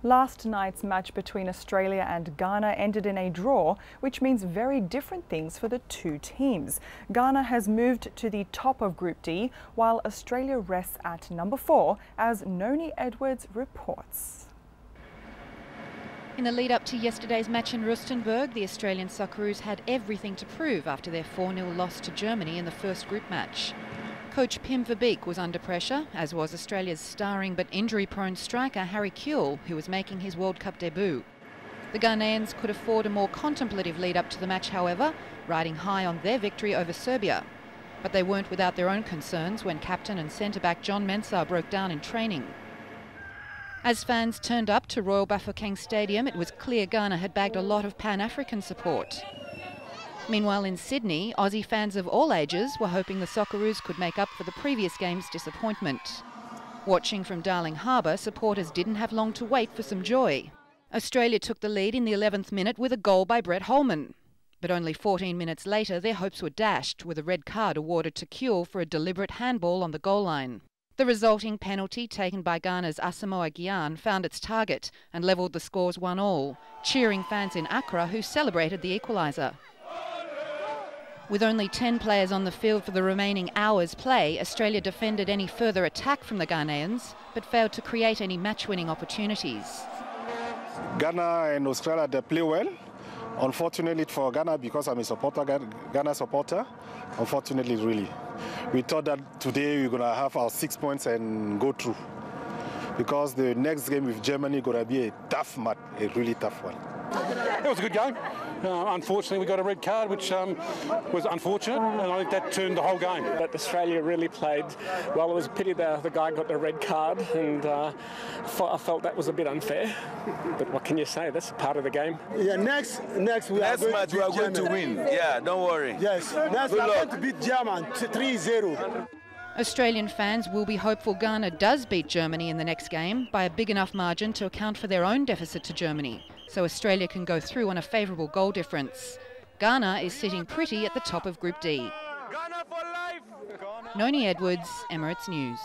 Last night's match between Australia and Ghana ended in a draw, which means very different things for the two teams. Ghana has moved to the top of Group D, while Australia rests at number 4, as Noni Edwards reports. In the lead-up to yesterday's match in Rustenburg, the Australian Socceroos had everything to prove after their 4-0 loss to Germany in the first group match. Coach Pim Verbeek was under pressure, as was Australia's starring but injury-prone striker Harry Kewell, who was making his World Cup debut. The Ghanaians could afford a more contemplative lead-up to the match, however, riding high on their victory over Serbia. But they weren't without their own concerns when captain and centre-back John Mensah broke down in training. As fans turned up to Royal Bafokeng Stadium, it was clear Ghana had bagged a lot of Pan-African support. Meanwhile, in Sydney, Aussie fans of all ages were hoping the Socceroos could make up for the previous game's disappointment. Watching from Darling Harbour, supporters didn't have long to wait for some joy. Australia took the lead in the 11th minute with a goal by Brett Holman. But only 14 minutes later, their hopes were dashed, with a red card awarded to Kewell for a deliberate handball on the goal line. The resulting penalty, taken by Ghana's Asamoah Gyan, found its target and levelled the scores 1-1, cheering fans in Accra who celebrated the equaliser. With only 10 players on the field for the remaining hour's play, Australia defended any further attack from the Ghanaians, but failed to create any match-winning opportunities. Ghana and Australia, they play well. Unfortunately for Ghana, because I'm a Ghana supporter, unfortunately, really. We thought that today we're going to have our 6 points and go through. Because the next game with Germany is going to be a tough match, a really tough one. It was a good game. Unfortunately, we got a red card, which was unfortunate, and I think that turned the whole game. But Australia really played well. It was a pity the guy got the red card, and I felt that was a bit unfair. But what can you say? That's part of the game. Yeah, next match we are going to win. Yeah, don't worry. Yes, next we are going to beat Germany 3-0. Australian fans will be hopeful Ghana does beat Germany in the next game by a big enough margin to account for their own deficit to Germany, so Australia can go through on a favourable goal difference. Ghana is sitting pretty at the top of Group D. Noni Edwards, Emirates News.